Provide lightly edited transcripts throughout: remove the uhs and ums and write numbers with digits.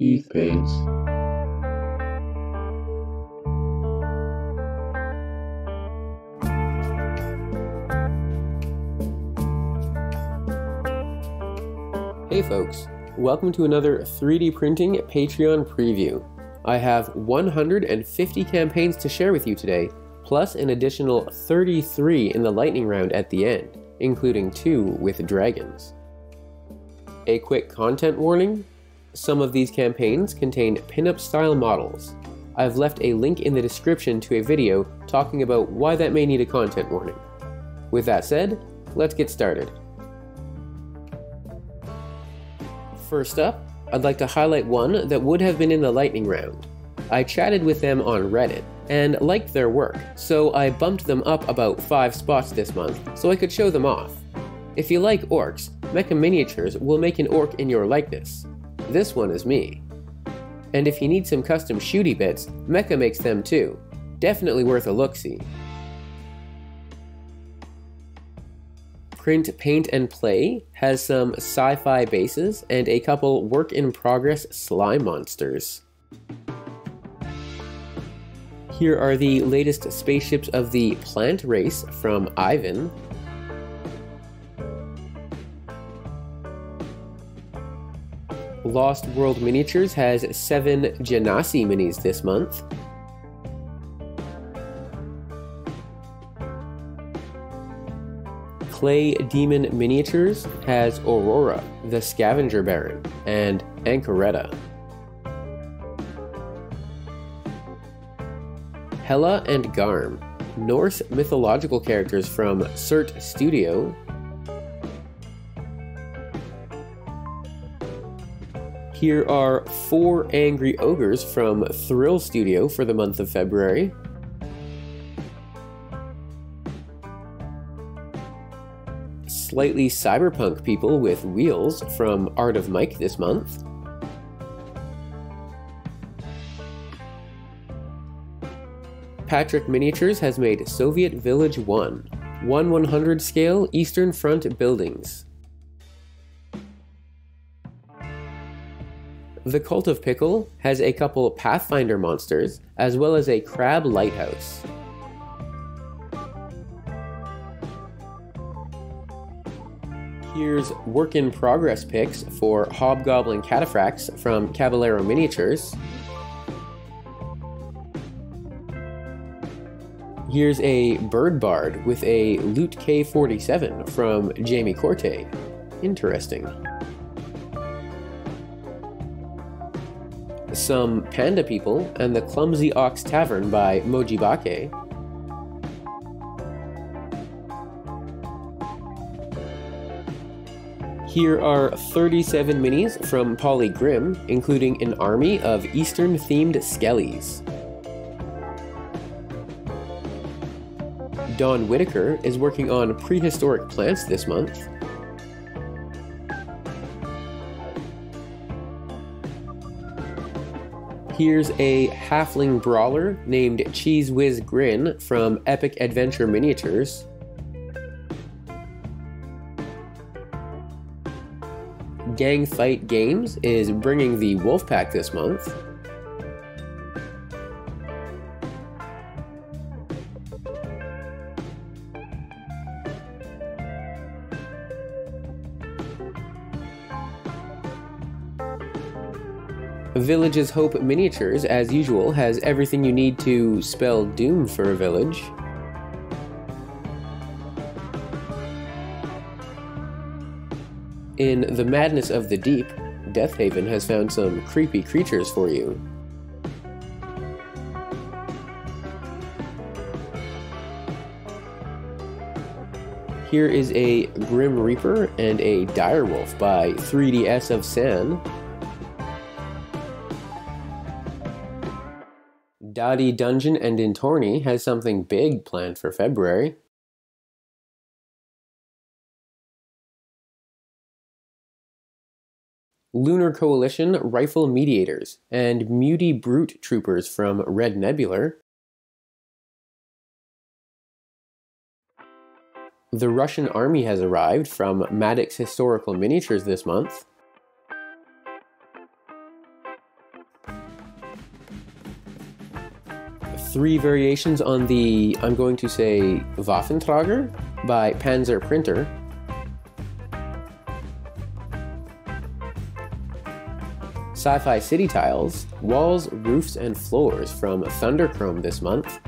ETH paints. Hey folks, welcome to another 3D printing Patreon preview. I have 150 campaigns to share with you today, plus an additional 33 in the lightning round at the end, including 2 with dragons. A quick content warning: some of these campaigns contain pinup style models. I've left a link in the description to a video talking about why that may need a content warning. With that said, let's get started. First up, I'd like to highlight one that would have been in the lightning round. I chatted with them on Reddit and liked their work, so I bumped them up about 5 spots this month so I could show them off. If you like orcs, Mecha Miniatures will make an orc in your likeness. This one is me. And if you need some custom shooty bits, Mecha makes them too. Definitely worth a look-see. Print, Paint, and Play has some sci-fi bases and a couple work-in-progress slime monsters. Here are the latest spaceships of the plant race from Ivan. Lost World Miniatures has 7 Genasi minis this month. Clay Demon Miniatures has Aurora, the Scavenger Baron, and Anchoretta. Hela and Garm, Norse mythological characters from Cert Studio. Here are 4 Angry Ogres from Thrill Studio for the month of February. Slightly cyberpunk people with wheels from Art of Mike this month. Patrick Miniatures has made Soviet Village 1, 1/100 scale Eastern Front buildings. The Cult of Pickle has a couple Pathfinder monsters, as well as a crab lighthouse. Here's work-in-progress pics for Hobgoblin Cataphracts from Caballero Miniatures. Here's a Bird Bard with a Loot K-47 from Jamie Corte. Interesting. Some Panda People and the Clumsy Ox Tavern by Mojibake. Here are 37 minis from Polly Grimm, including an army of Eastern-themed skellies. Don Whitaker is working on prehistoric plants this month. Here's a halfling brawler named Cheese Whiz Grin from Epic Adventure Miniatures. Gang Fight Games is bringing the Wolfpack this month. Village's Hope Miniatures, as usual, has everything you need to spell doom for a village. In the madness of the deep, Deathhaven has found some creepy creatures for you. Here is a Grim Reaper and a Direwolf by 3DS of San. Dadi Dungeon and Intorni has something big planned for February. Lunar Coalition Rifle Mediators and Muty Brute Troopers from Red Nebular. The Russian army has arrived from Maddox Historical Miniatures this month. 3 variations on the, I'm going to say, Waffentrager by Panzer Printer. Sci-Fi City Tiles, Walls, Roofs, and Floors from Thunderchrome this month.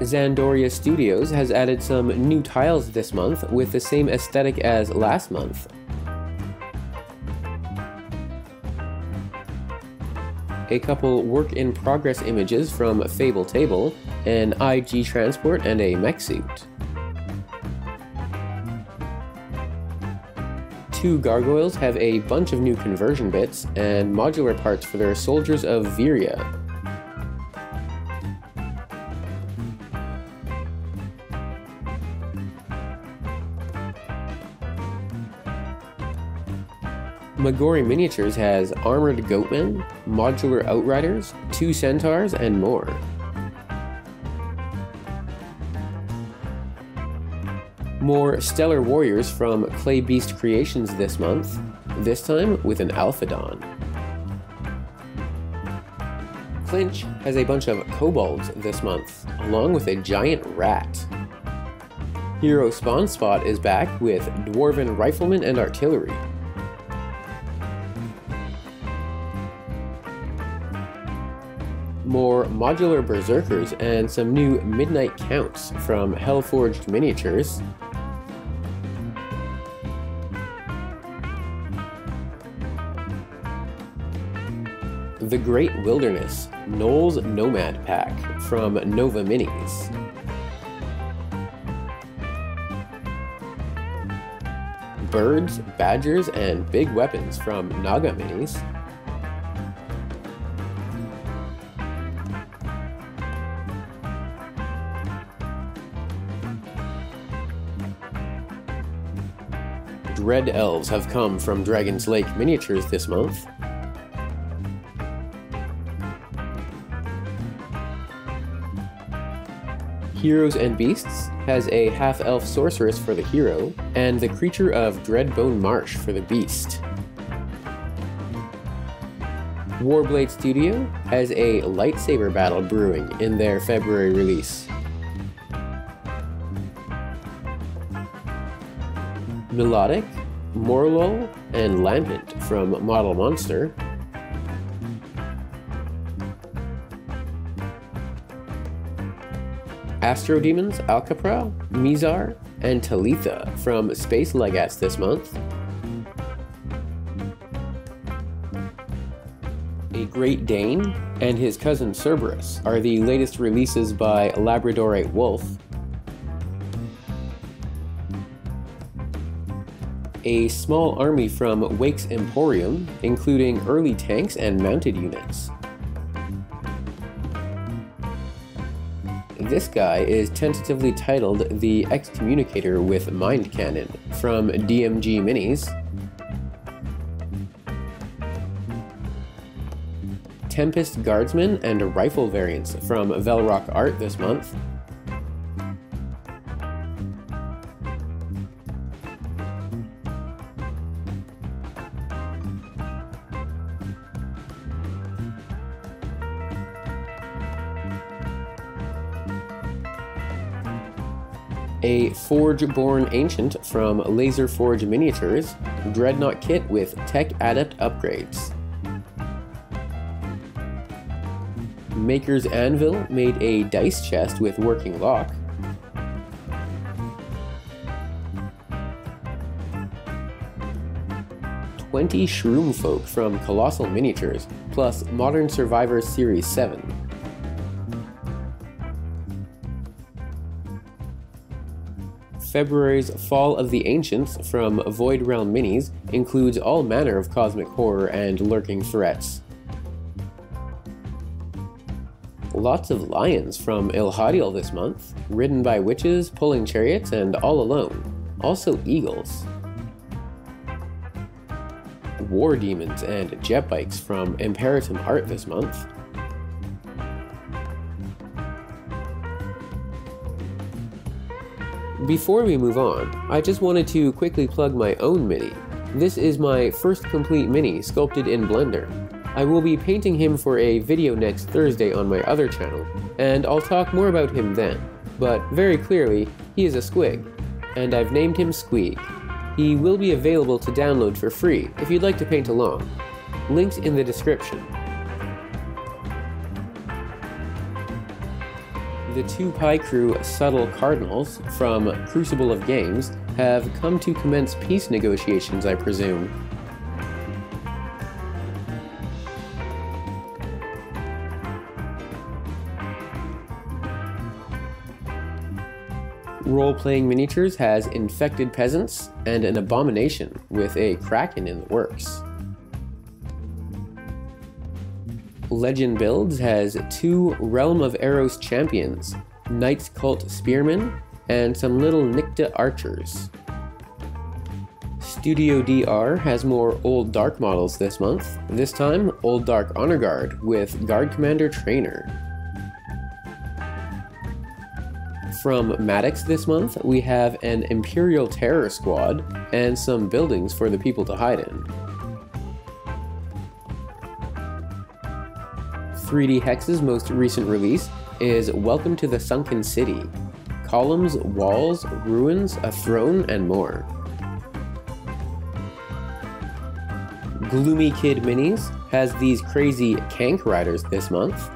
Zandoria Studios has added some new tiles this month with the same aesthetic as last month. A couple work-in-progress images from Fable Table, an IG transport, and a mech suit. 2 gargoyles have a bunch of new conversion bits and modular parts for their Soldiers of Viria. Magori Miniatures has armored goatmen, modular outriders, 2 centaurs, and more. More Stellar Warriors from Clay Beast Creations this month, this time with an Alphadon. Clinch has a bunch of kobolds this month, along with a giant rat. Hero Spawn Spot is back with Dwarven Riflemen and Artillery. More modular berserkers and some new Midnight Counts from Hellforged Miniatures. The Great Wilderness Knowles Nomad Pack from Nova Minis. Birds, Badgers, and Big Weapons from Naga Minis. Dread Elves have come from Dragon's Lake Miniatures this month. Heroes and Beasts has a half-elf sorceress for the hero, and the creature of Dreadbone Marsh for the beast. Warblade Studio has a lightsaber battle brewing in their February release. Melodic, Morlul, and Lampent from Model Monster. Astro Demons, Alcapra, Mizar, and Talitha from Space Legats this month. A Great Dane and his cousin Cerberus are the latest releases by Labradorite Wolf. A small army from Wake's Emporium, including early tanks and mounted units. This guy is tentatively titled the Excommunicator with Mind Cannon from DMG Minis. Tempest Guardsmen and Rifle variants from Velrock Art this month. A Forge-born Ancient from Laser Forge Miniatures, Dreadnought Kit with Tech Adept upgrades. Maker's Anvil made a dice chest with working lock. "20 Shroom Folk from Colossal Miniatures, plus Modern Survivors Series 7. February's Fall of the Ancients from Void Realm Minis includes all manner of cosmic horror and lurking threats. Lots of lions from Ilhadiel this month, ridden by witches, pulling chariots, and all alone. Also eagles. War demons and jet bikes from Imperatum Art this month. Before we move on, I just wanted to quickly plug my own mini. This is my first complete mini sculpted in Blender. I will be painting him for a video next Thursday on my other channel, and I'll talk more about him then. But very clearly, he is a squig, and I've named him Squeeg. He will be available to download for free if you'd like to paint along. Links in the description. The two Pie Crew Subtle Cardinals from Crucible of Games have come to commence peace negotiations, I presume. Role-Playing Miniatures has Infected Peasants and an Abomination with a Kraken in the works. Legend Builds has two Realm of Arrows champions, Knights Cult Spearmen, and some little Nicta Archers. Studio DR has more Old Dark models this month, this time Old Dark Honor Guard with Guard Commander Trainer. From Maddox this month, we have an Imperial Terror Squad and some buildings for the people to hide in. 3D Hex's most recent release is Welcome to the Sunken City. Columns, walls, ruins, a throne, and more. Gloomy Kid Minis has these crazy Kank Riders this month.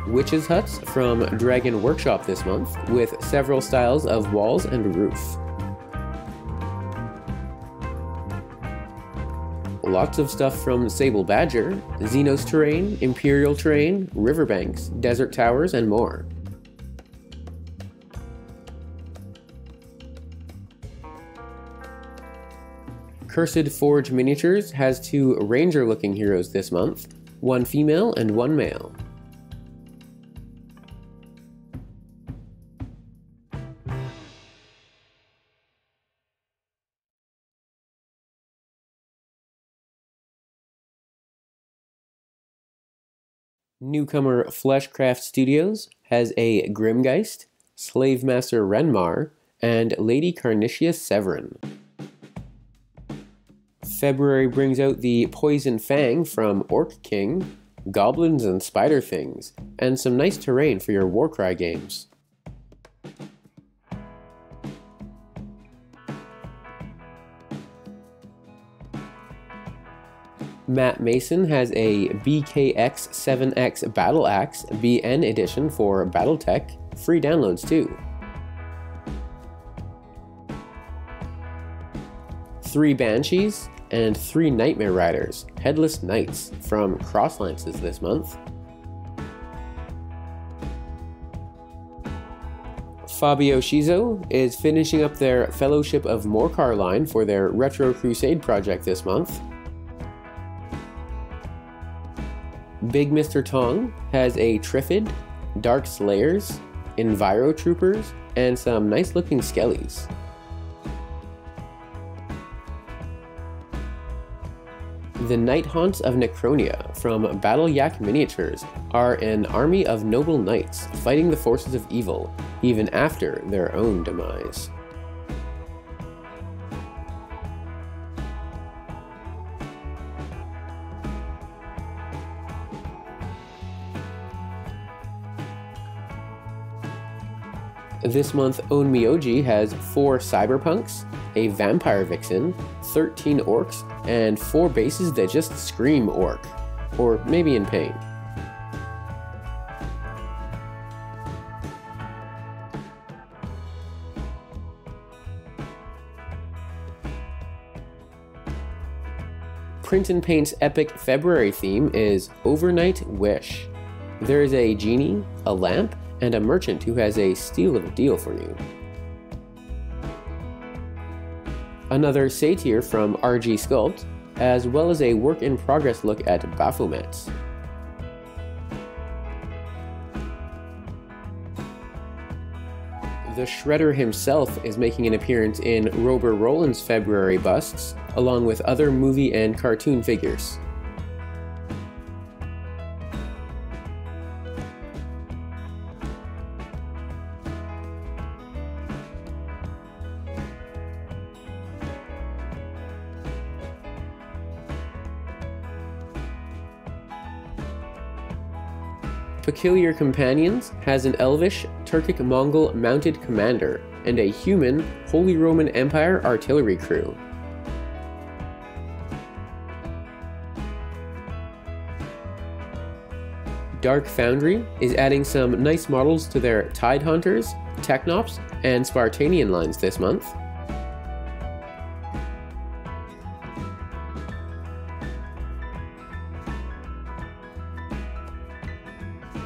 Witches' Huts from Dragon Workshop this month, with several styles of walls and roof. Lots of stuff from Sable Badger, Xenos Terrain, Imperial Terrain, Riverbanks, Desert Towers, and more. Cursed Forge Miniatures has two Ranger-looking heroes this month, one female and one male. Newcomer Fleshcraft Studios has a Grimgeist, Slave Master Renmar, and Lady Carnicius Severin. February brings out the Poison Fang from Orc King, Goblins and Spider Things, and some nice terrain for your Warcry games. Matt Mason has a BKX-7X Battle Axe BN edition for Battletech, free downloads too. 3 Banshees and 3 Nightmare Riders, Headless Knights from Crosslances this month. Fabio Shizo is finishing up their Fellowship of Morcar line for their Retro Crusade project this month. Big Mr. Tong has a Triffid, Dark Slayers, Enviro Troopers, and some nice looking skellies. The Night Haunts of Necronia from Battle Yak Miniatures are an army of noble knights fighting the forces of evil, even after their own demise. This month, Onmyoji has 4 Cyberpunks, a Vampire Vixen, 13 Orcs, and 4 bases that just scream Orc, or maybe in pain. Print and Paint's epic February theme is Overnight Wish. There is a genie, a lamp, and a merchant who has a steal of a deal for you. Another satyr from RG Sculpt, as well as a work-in-progress look at Baphomets. The Shredder himself is making an appearance in Rober Roland's February busts, along with other movie and cartoon figures. Peculiar Companions has an elvish Turkic-Mongol mounted commander and a human Holy Roman Empire artillery crew. Dark Foundry is adding some nice models to their Tidehunters, Technops, and Spartanian lines this month.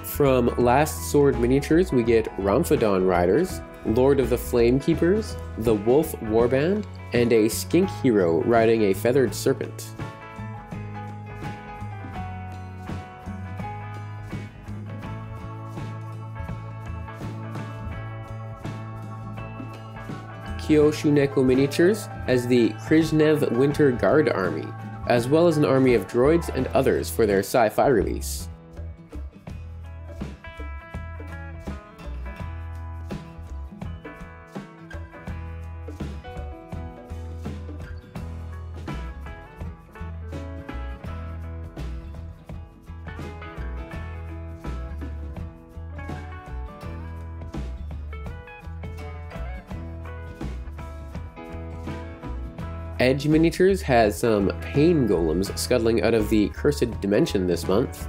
From Last Sword Miniatures, we get Ramphadon Riders, Lord of the Flamekeepers, the Wolf Warband, and a skink hero riding a feathered serpent. Kyoshuneko Miniatures has the Krishnev Winter Guard Army, as well as an army of droids and others for their sci-fi release. Edge Miniatures has some pain golems scuttling out of the Cursed Dimension this month.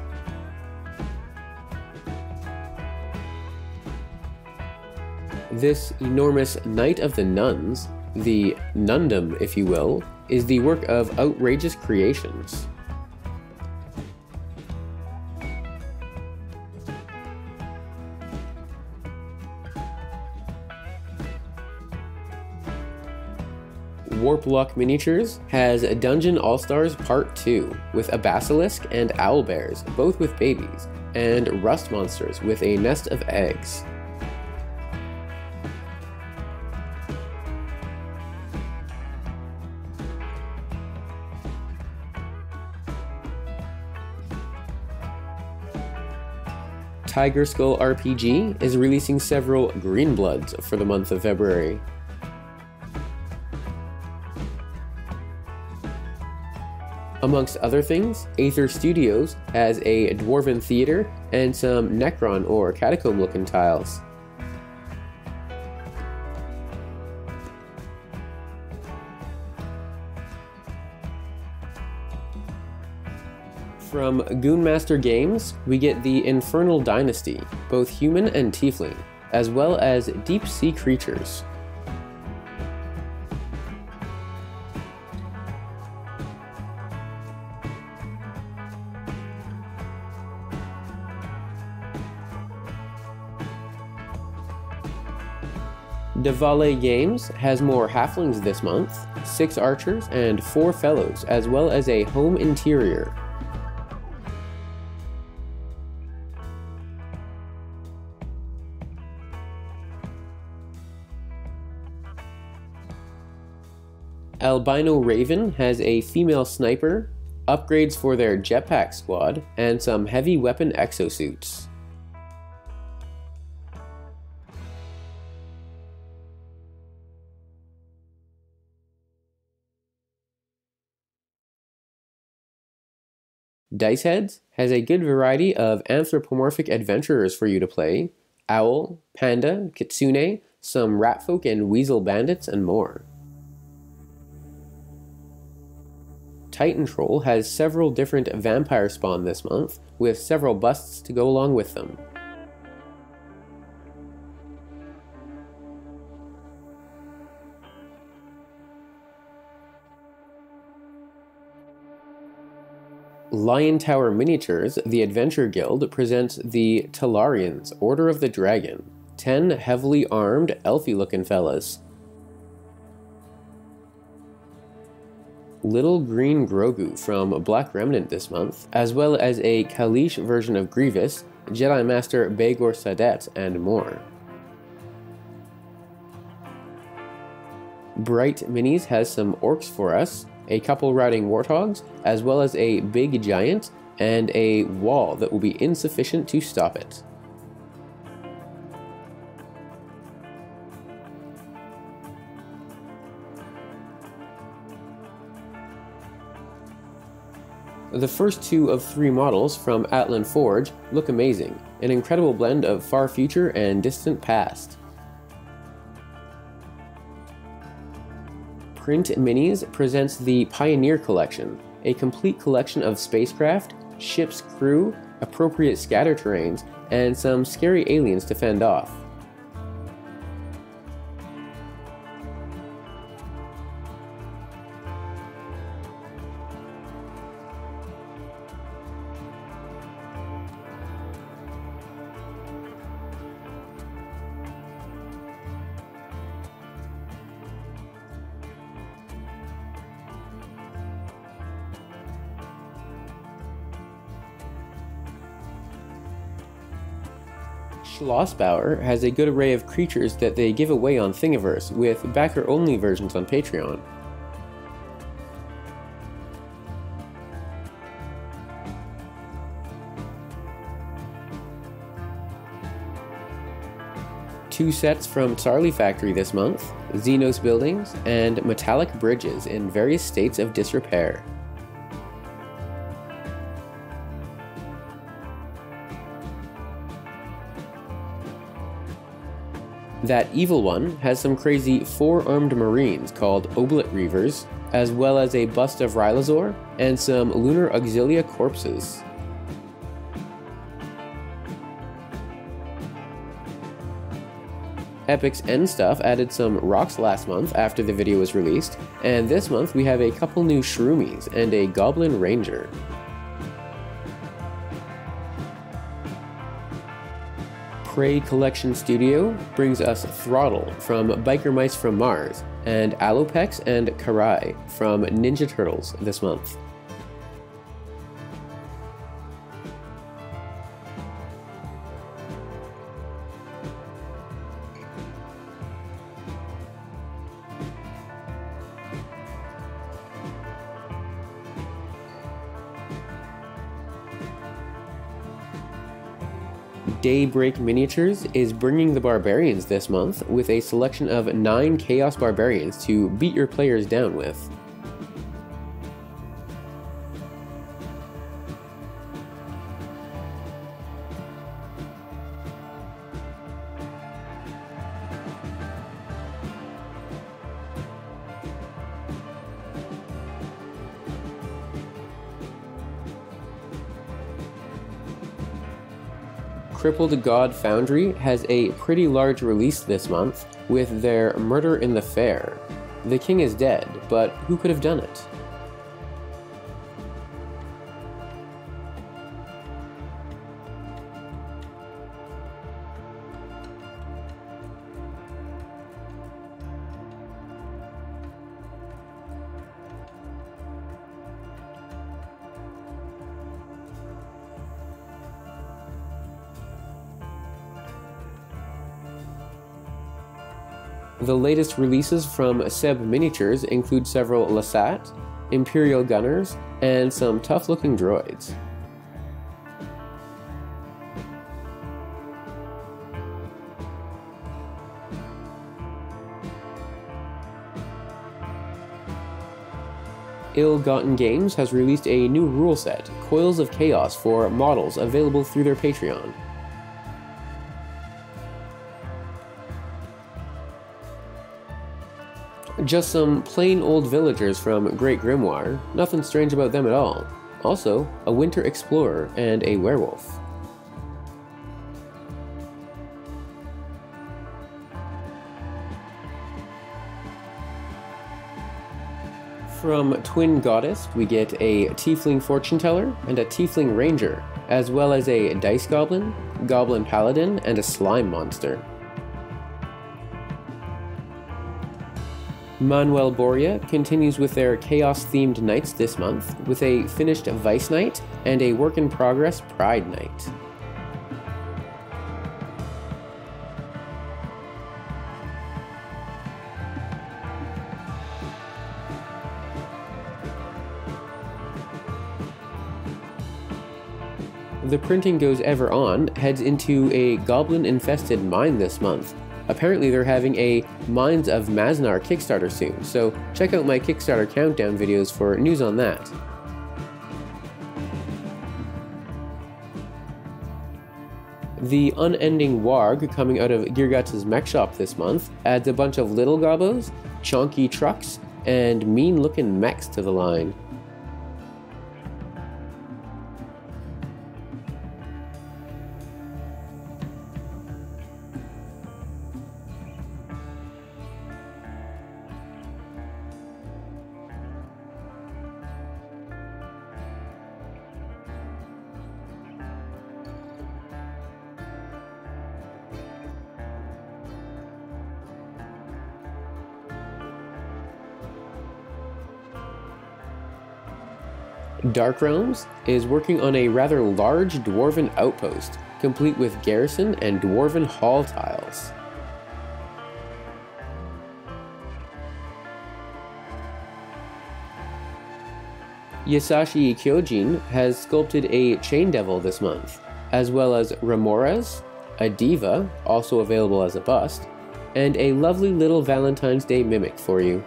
This enormous Knight of the Nuns, the Nundum if you will, is the work of Outrageous Creations. Warplock Miniatures has Dungeon All-Stars Part 2, with a Basilisk and Owlbears, both with babies, and Rust Monsters with a nest of eggs. Tiger Skull RPG is releasing several Greenbloods for the month of February. Amongst other things, Aether Studios has a Dwarven Theater and some Necron or Catacomb looking tiles. From Goonmaster Games, we get the Infernal Dynasty, both human and tiefling, as well as deep sea creatures. Davale Games has more halflings this month, 6 archers and 4 fellows, as well as a home interior. Albino Raven has a female sniper, upgrades for their jetpack squad, and some heavy weapon exosuits. Diceheads has a good variety of anthropomorphic adventurers for you to play: owl, panda, kitsune, some ratfolk and weasel bandits, and more. Titan Troll has several different vampire spawn this month, with several busts to go along with them. Lion Tower Miniatures, the Adventure Guild, presents the Talarians, Order of the Dragon, 10 heavily armed, elfy-looking fellas. Little Green Grogu from Black Remnant this month, as well as a Kalish version of Grievous, Jedi Master Bagor Sadet, and more. Bright Minis has some orcs for us, a couple riding warthogs, as well as a big giant, and a wall that will be insufficient to stop it. The first 2 of 3 models from Atlan Forge look amazing, an incredible blend of far future and distant past. Print Minis presents the Pioneer Collection, a complete collection of spacecraft, ship's crew, appropriate scatter terrains, and some scary aliens to fend off. Schlossbauer has a good array of creatures that they give away on Thingiverse, with backer-only versions on Patreon. Two sets from Tsarli Factory this month, Xenos buildings and metallic bridges in various states of disrepair. That Evil One has some crazy 4-armed marines called Oblit Reavers, as well as a bust of Rylazor and some Lunar Auxilia corpses. Epic's End Stuff added some rocks last month after the video was released, and this month we have a couple new Shroomies and a Goblin Ranger. Prey Collection Studio brings us Throttle from Biker Mice from Mars, and Alopex and Karai from Ninja Turtles this month. Daybreak Miniatures is bringing the Barbarians this month with a selection of 9 Chaos Barbarians to beat your players down with. Crippled God Foundry has a pretty large release this month with their Murder in the Fair. The king is dead, but who could have done it? The latest releases from Seb Miniatures include several Lasat, Imperial Gunners, and some tough-looking droids. Ill-Gotten Games has released a new rule set, Coils of Chaos, for models available through their Patreon. Just some plain old villagers from Great Grimoire, nothing strange about them at all. Also, a winter explorer and a werewolf. From Twin Goddess, we get a Tiefling Fortune Teller and a Tiefling Ranger, as well as a Dice Goblin, Goblin Paladin, and a Slime Monster. Manuel Boria continues with their Chaos-themed Knights this month, with a finished Vice Knight and a work-in-progress Pride Knight. The Printing Goes Ever On heads into a goblin-infested mine this month. Apparently they're having a Mines of Maznar Kickstarter soon, so check out my Kickstarter countdown videos for news on that. The Unending Warg, coming out of Gearguts' mech shop this month, adds a bunch of little gobbos, chonky trucks, and mean-looking mechs to the line. Dark Realms is working on a rather large dwarven outpost, complete with garrison and dwarven hall tiles. Yasashi Kyojin has sculpted a Chain Devil this month, as well as Remoras, a Diva, also available as a bust, and a lovely little Valentine's Day mimic for you.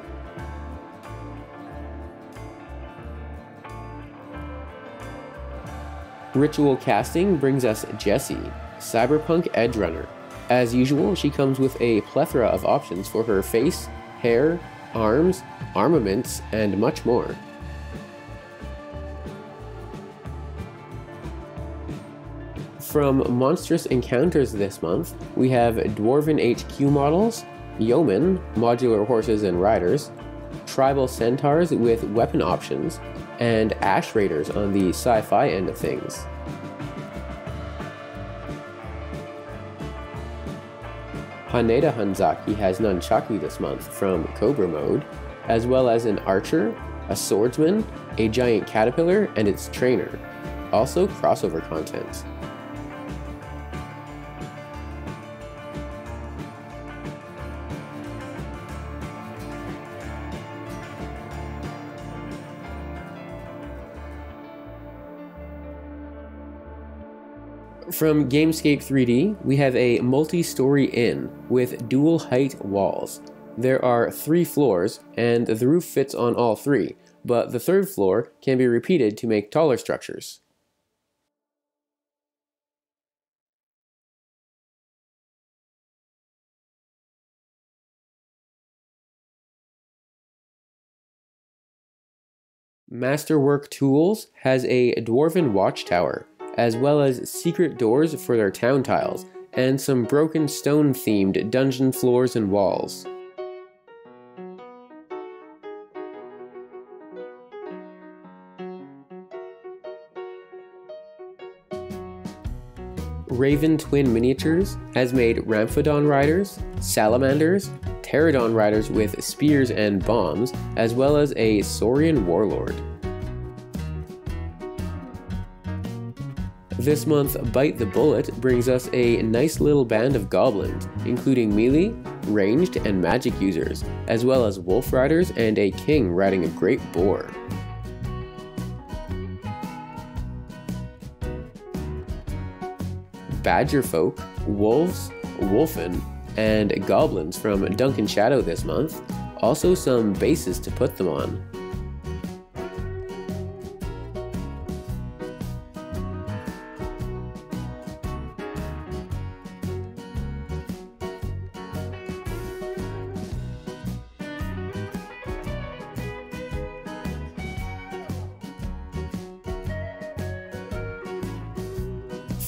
Ritual Casting brings us Jessie, Cyberpunk Edgerunner. As usual, she comes with a plethora of options for her face, hair, arms, armaments, and much more. From Monstrous Encounters this month, we have Dwarven HQ models, Yeomen, modular horses and riders, Tribal Centaurs with weapon options, and Ash Raiders on the sci-fi end of things. Haneda Hanzaki has Nunchaku this month from Cobra mode, as well as an archer, a swordsman, a giant caterpillar, and its trainer. Also crossover content. From Gamescape 3D, we have a multi-story inn with dual height walls. There are 3 floors, and the roof fits on all 3, but the 3rd floor can be repeated to make taller structures. Masterwork Tools has a Dwarven Watchtower, as well as secret doors for their town tiles, and some broken stone themed dungeon floors and walls. Raven Twin Miniatures has made Ramphadon riders, salamanders, pterodon riders with spears and bombs, as well as a Saurian warlord. This month, Bite the Bullet brings us a nice little band of goblins, including melee, ranged, and magic users, as well as wolf riders and a king riding a great boar. Badger folk, wolves, wolfen, and goblins from Duncan Shadow this month, also some bases to put them on.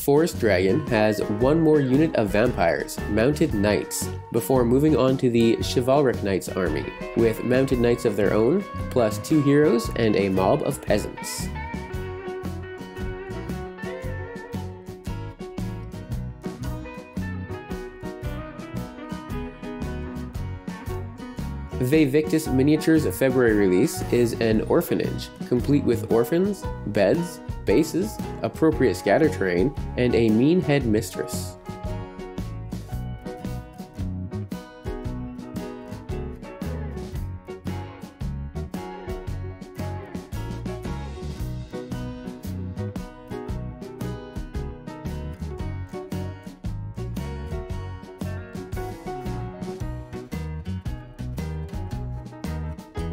Forest Dragon has one more unit of vampires, Mounted Knights, before moving on to the Chivalric Knights army, with mounted knights of their own, plus 2 heroes and a mob of peasants. Vevictus Miniatures' February release is an orphanage, complete with orphans, beds, bases, appropriate scatter terrain, and a mean head mistress.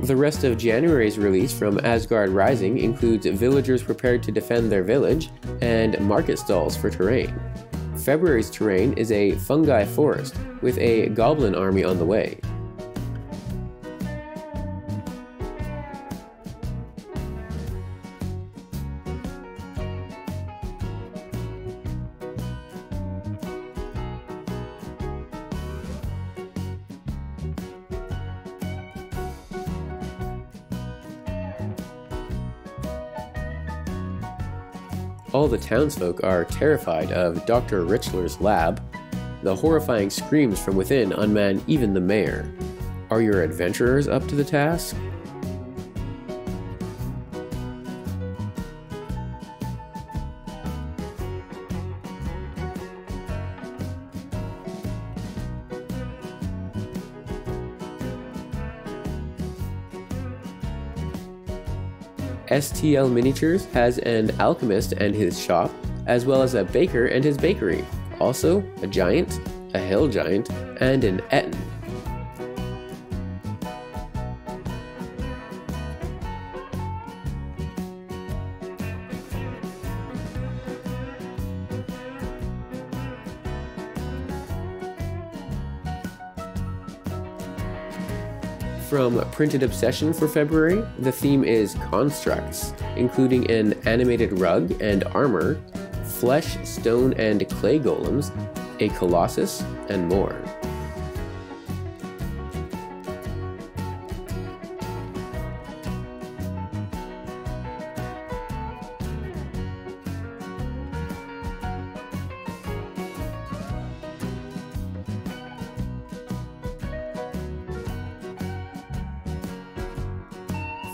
The rest of January's release from Asgard Rising includes villagers prepared to defend their village and market stalls for terrain. February's terrain is a fungi forest with a goblin army on the way. All the townsfolk are terrified of Dr. Richler's lab. The horrifying screams from within unman even the mayor. Are your adventurers up to the task? STL Miniatures has an alchemist and his shop, as well as a baker and his bakery. Also, a giant, a hill giant, and an ettin. From Printed Obsession for February, the theme is constructs, including an animated rug and armor, flesh, stone, and clay golems, a colossus, and more.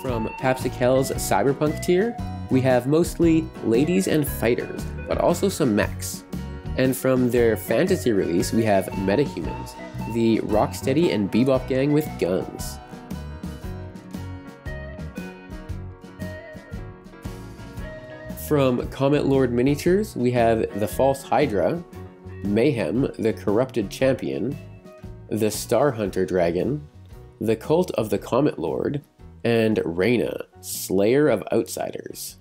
From Papsikel's Cyberpunk tier, we have mostly ladies and fighters, but also some mechs. And from their fantasy release, we have metahumans, the Rocksteady and Bebop gang with guns. From Comet Lord Miniatures, we have the False Hydra, Mayhem, the Corrupted Champion, the Star Hunter Dragon, the Cult of the Comet Lord, and Reyna, Slayer of Outsiders.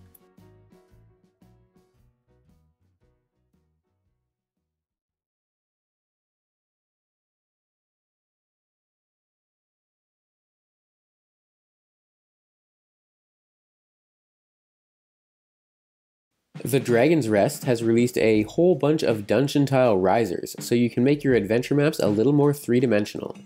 The Dragon's Rest has released a whole bunch of dungeon tile risers, so you can make your adventure maps a little more three-dimensional.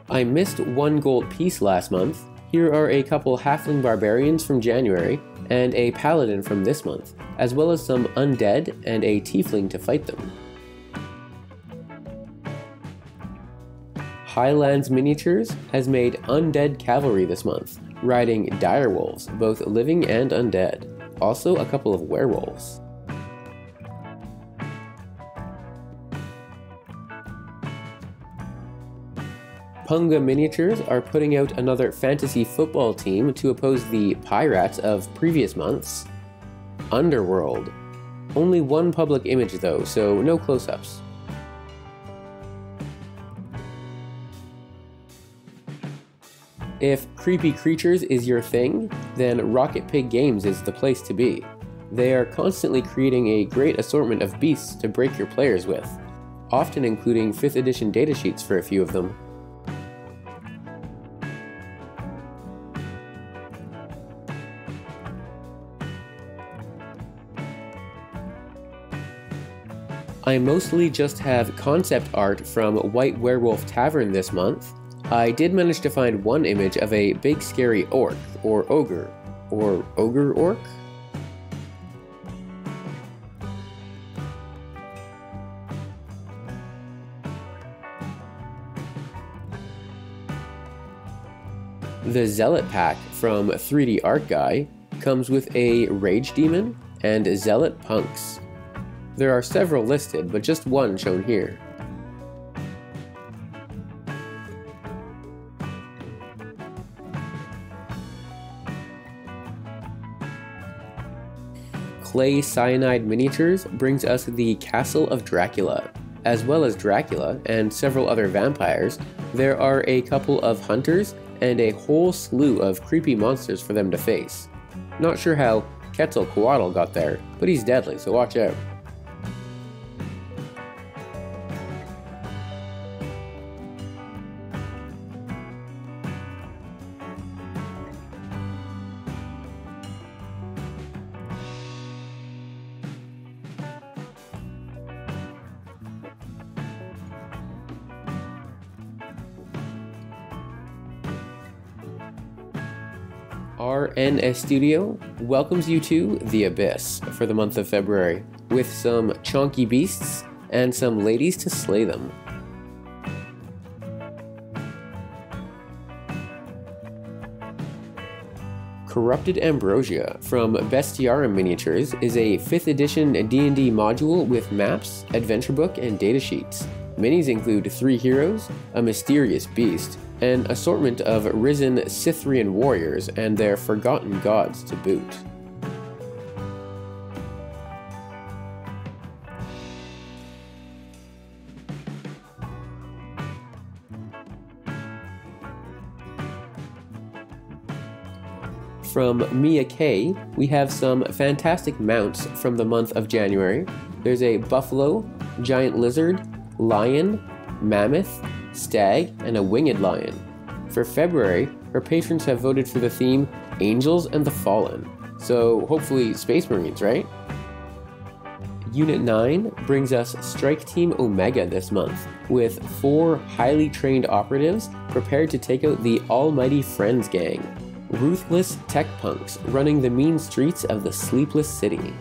I missed one gold piece last month. Here are a couple halfling barbarians from January, and a paladin from this month, as well as some undead and a tiefling to fight them. Highlands Miniatures has made undead cavalry this month, riding direwolves, both living and undead. Also a couple of werewolves. Punga Miniatures are putting out another fantasy football team to oppose the Pirates of previous months. Underworld. Only one public image though, so no close-ups. If creepy creatures is your thing, then Rocket Pig Games is the place to be. They are constantly creating a great assortment of beasts to break your players with, often including 5th edition datasheets for a few of them. I mostly just have concept art from White Werewolf Tavern this month. I did manage to find one image of a big scary orc, or ogre orc? The Zealot pack from 3D Art Guy comes with a Rage Demon and Zealot Punks. There are several listed, but just one shown here. clay cyanide miniatures brings us the Castle of Dracula. As well as Dracula and several other vampires, there are a couple of hunters and a whole slew of creepy monsters for them to face. Not sure how Quetzalcoatl got there, but he's deadly, so watch out. RNS Studio welcomes you to The Abyss for the month of February, with some chonky beasts and some ladies to slay them. Corrupted Ambrosia from Bestiarum Miniatures is a 5th edition D&D module with maps, adventure book, and datasheets. Minis include 3 heroes, a mysterious beast, an assortment of risen Scythrian warriors and their forgotten gods to boot. From Mia K, we have some fantastic mounts from the month of January. There's a buffalo, giant lizard, lion, mammoth, stag, and a winged lion. For February, her patrons have voted for the theme Angels and the Fallen, so hopefully Space Marines, right? Unit 9 brings us Strike Team Omega this month, with 4 highly trained operatives prepared to take out the almighty Friends Gang, ruthless tech punks running the mean streets of the Sleepless City.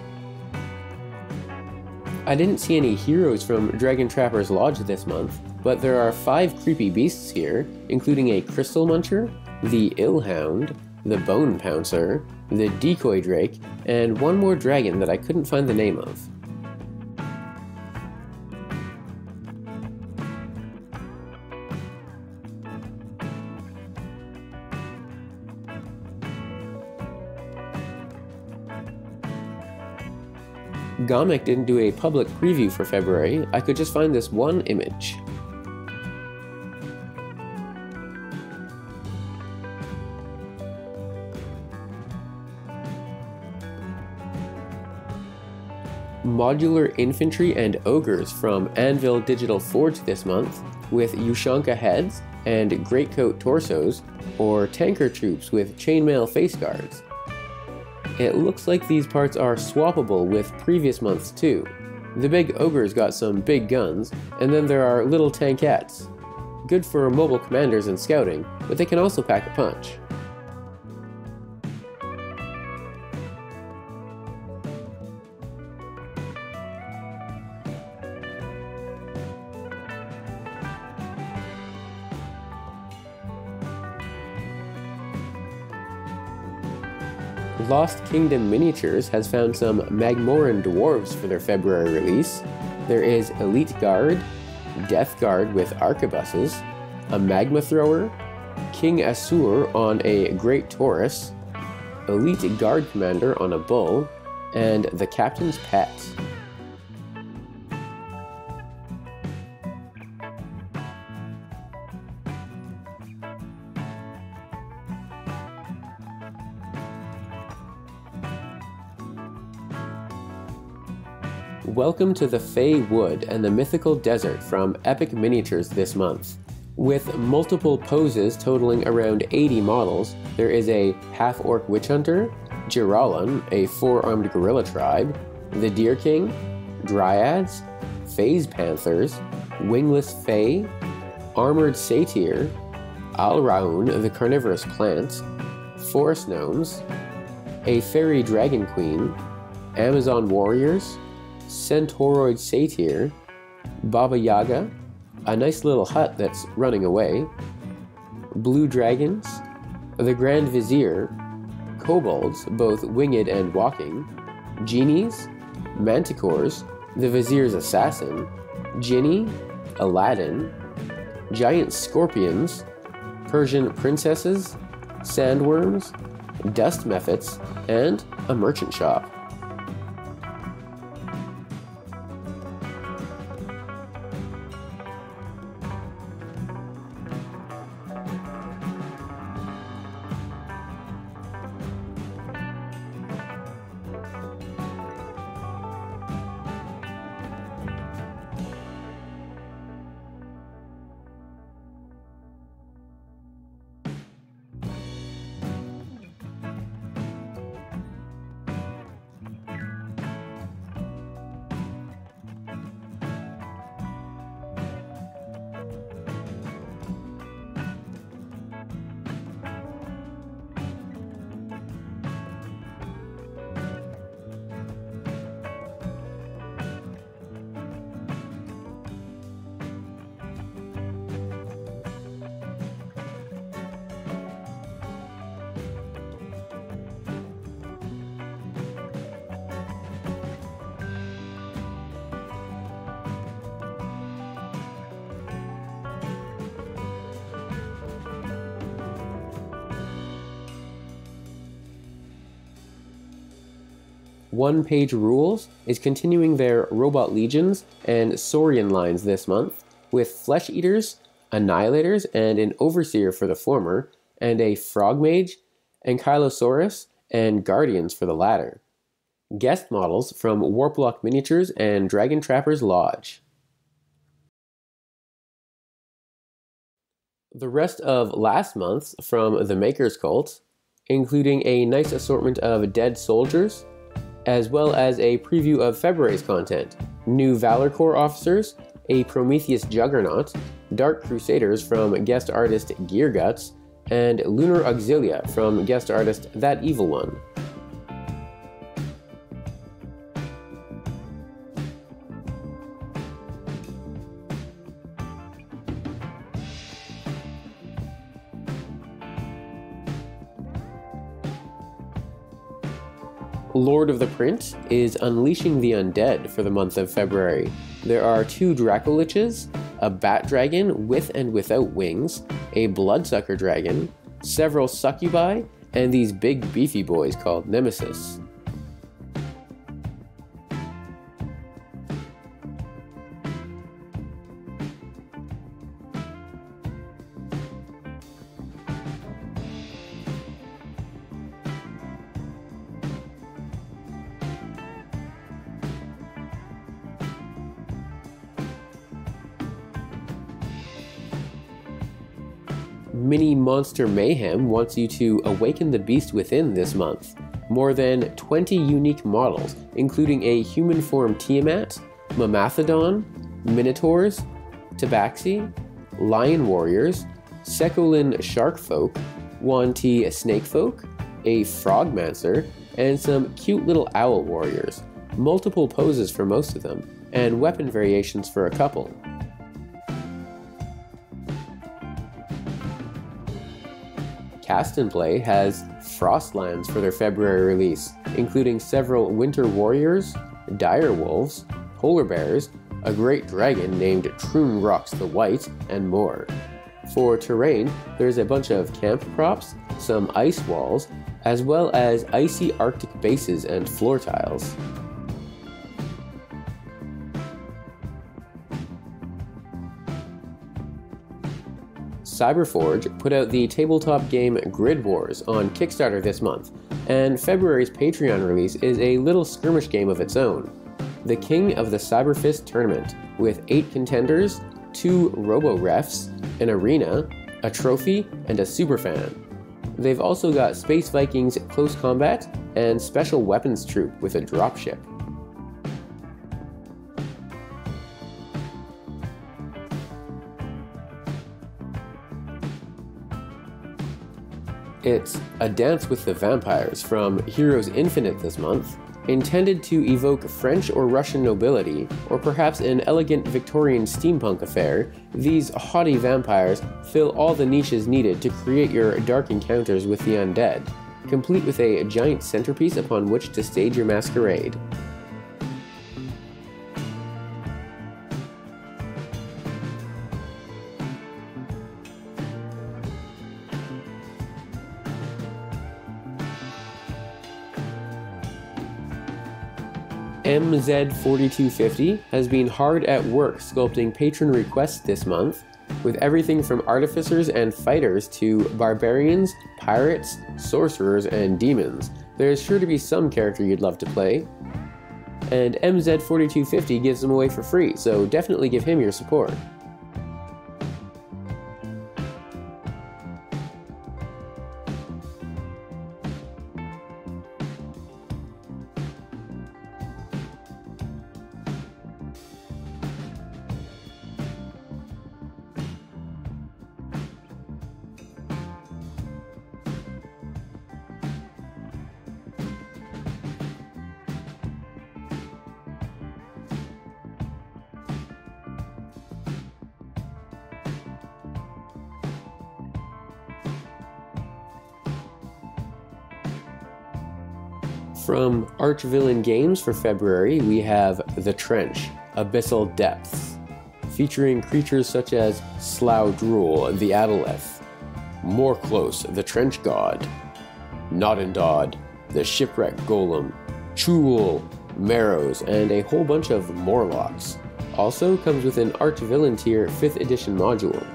I didn't see any heroes from Dragon Trapper's Lodge this month, but there are 5 creepy beasts here, including a Crystal Muncher, the Illhound, the Bone Pouncer, the Decoy Drake, and one more dragon that I couldn't find the name of. Gomek didn't do a public preview for February, I could just find this one image. Modular infantry and ogres from Anvil Digital Forge this month, with Ushanka heads and greatcoat torsos, or tanker troops with chainmail face guards. It looks like these parts are swappable with previous months too. The big ogres got some big guns, and then there are little tankettes. Good for mobile commanders and scouting, but they can also pack a punch. Lost Kingdom Miniatures has found some Magmoran dwarves for their February release. There is Elite Guard, Death Guard with arquebuses, a Magma Thrower, King Asur on a Great Taurus, Elite Guard Commander on a Bull, and the Captain's Pet. Welcome to the Fey Wood and the Mythical Desert from Epic Miniatures this month. With multiple poses totaling around 80 models, there is a half-orc witch hunter, Jiralan, a 4-armed gorilla tribe, the Deer King, Dryads, Phase Panthers, Wingless Fae, Armored Satyr, Alraun, the carnivorous plant, Forest Gnomes, a Fairy Dragon Queen, Amazon Warriors, Centauroloid Satyr, Baba Yaga, a nice little hut that's running away, Blue Dragons, the Grand Vizier, Kobolds, both winged and walking, Genies, Manticores, the Vizier's assassin, Jinni, Aladdin, Giant Scorpions, Persian Princesses, Sandworms, Dust Mephits, and a merchant shop. One-Page Rules is continuing their Robot Legions and Saurian lines this month, with Flesh Eaters, Annihilators, and an Overseer for the former, and a Frog Mage, Ankylosaurus, and Guardians for the latter. Guest models from Warplock Miniatures and Dragon Trappers Lodge. The rest of last month's from the Maker's Cult, including a nice assortment of Dead Soldiers, as well as a preview of February's content, new Valor Corps officers, a Prometheus Juggernaut, Dark Crusaders from guest artist Gearguts, and Lunar Auxilia from guest artist That Evil One. Lord of the Print is unleashing the undead for the month of February. There are 2 Dracoliches, a Bat Dragon with and without wings, a Bloodsucker Dragon, several Succubi, and these big beefy boys called Nemesis. Mini Monster Mayhem wants you to awaken the beast within this month. More than 20 unique models, including a human form Tiamat, Mamathodon, Minotaurs, Tabaxi, Lion Warriors, Sekolin Sharkfolk, Wanti Snakefolk, a Frogmancer, and some cute little Owl Warriors. Multiple poses for most of them, and weapon variations for a couple. Cast and Play has Frostlands for their February release, including several Winter Warriors, Dire Wolves, Polar Bears, a great dragon named Troon Rocks the White, and more. For terrain, there's a bunch of camp props, some ice walls, as well as icy Arctic bases and floor tiles. Cyberforge put out the tabletop game Grid Wars on Kickstarter this month, and February's Patreon release is a little skirmish game of its own. The King of the Cyberfist Tournament, with 8 contenders, 2 robo-refs, an arena, a trophy, and a superfan. They've also got Space Vikings Close Combat and Special Weapons Troop with a dropship. It's A Dance with the Vampires from Heroes Infinite this month, intended to evoke French or Russian nobility, or perhaps an elegant Victorian steampunk affair. These haughty vampires fill all the niches needed to create your dark encounters with the undead, complete with a giant centerpiece upon which to stage your masquerade. MZ4250 has been hard at work sculpting patron requests this month, with everything from artificers and fighters to barbarians, pirates, sorcerers, and demons. There's sure to be some character you'd love to play. And MZ4250 gives them away for free, so definitely give him your support. From Archvillain Games for February, we have The Trench, Abyssal Depths, featuring creatures such as Slough Drool, the Aboleth, Morclose, the Trench God, Noddendod, the Shipwreck Golem, Chul, Marrows, and a whole bunch of Morlocks. Also comes with an Arch-Villain tier 5th edition module.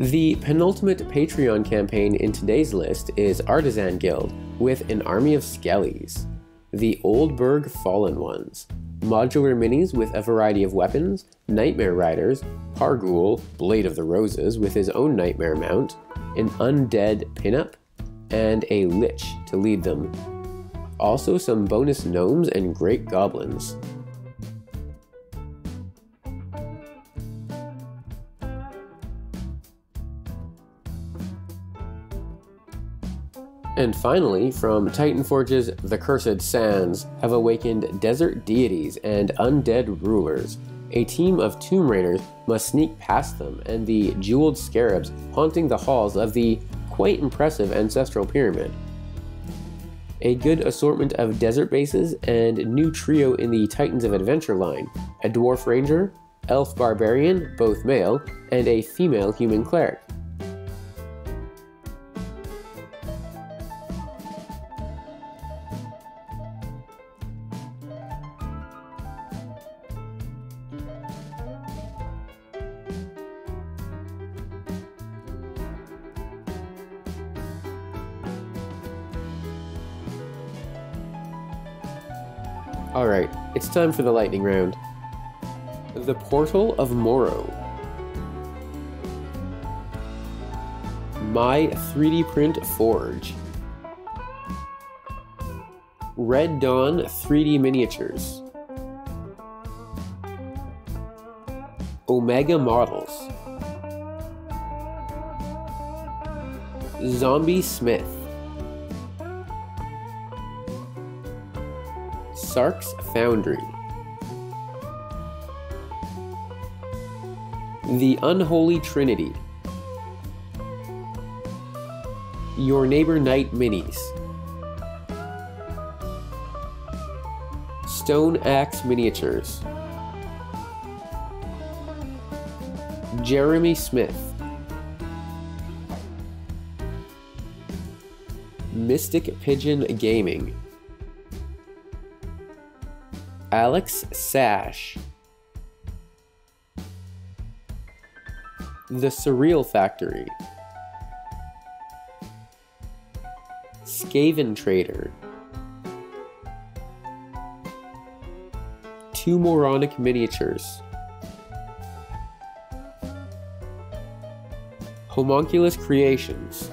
The penultimate Patreon campaign in today's list is Artisan Guild, with an army of Skellies. The Oldburg Fallen Ones. Modular minis with a variety of weapons, Nightmare Riders, Parghoul, Blade of the Roses with his own Nightmare mount, an Undead pinup, and a Lich to lead them. Also some bonus gnomes and great goblins. And finally, from Titan Forge's The Cursed Sands have awakened desert deities and undead rulers. A team of tomb raiders must sneak past them and the jeweled scarabs haunting the halls of the quite impressive ancestral pyramid. A good assortment of desert bases and new trio in the Titans of Adventure line, a dwarf ranger, elf barbarian, both male, and a female human cleric. Alright, it's time for the lightning round. The Portal of Morrow. My 3D Print Forge. Red Dawn 3D Miniatures. Omega Models. Zombie Smith. Sark's Foundry. The Unholy Trinity. Your Neighbor Knight Minis. Stone Axe Miniatures. Jeremy Smith. Mystic Pigeon Gaming. Alex Sash. The Surreal Factory. Skaven Trader. Two Moronic Miniatures. Homunculus Creations.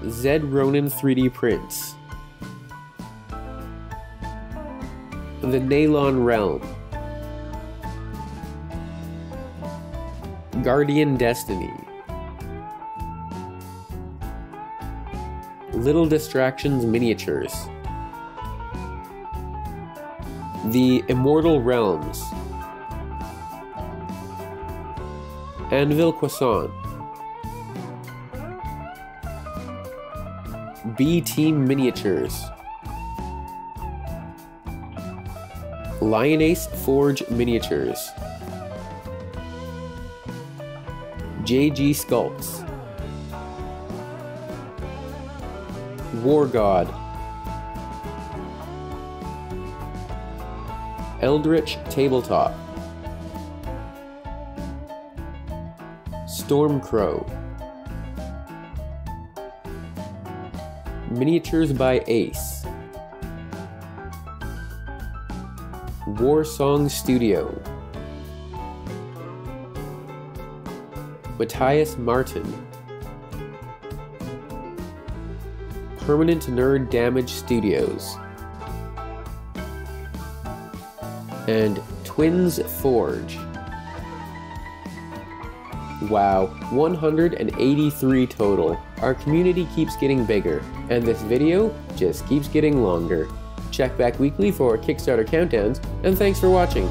Zed Ronin 3D Prints. The Nalon Realm. Guardian Destiny. Little Distractions Miniatures. The Immortal Realms. Anvil Croissant. B-Team Miniatures. Lionace Forge Miniatures. JG Sculpts. War God. Eldritch Tabletop. Stormcrow. Miniatures by Ace. Warsong Studio. Matthias Martin. Permanent Nerd Damage Studios. and Twins Forge. Wow, 183 total. Our community keeps getting bigger, and this video just keeps getting longer. Check back weekly for Kickstarter countdowns, and thanks for watching.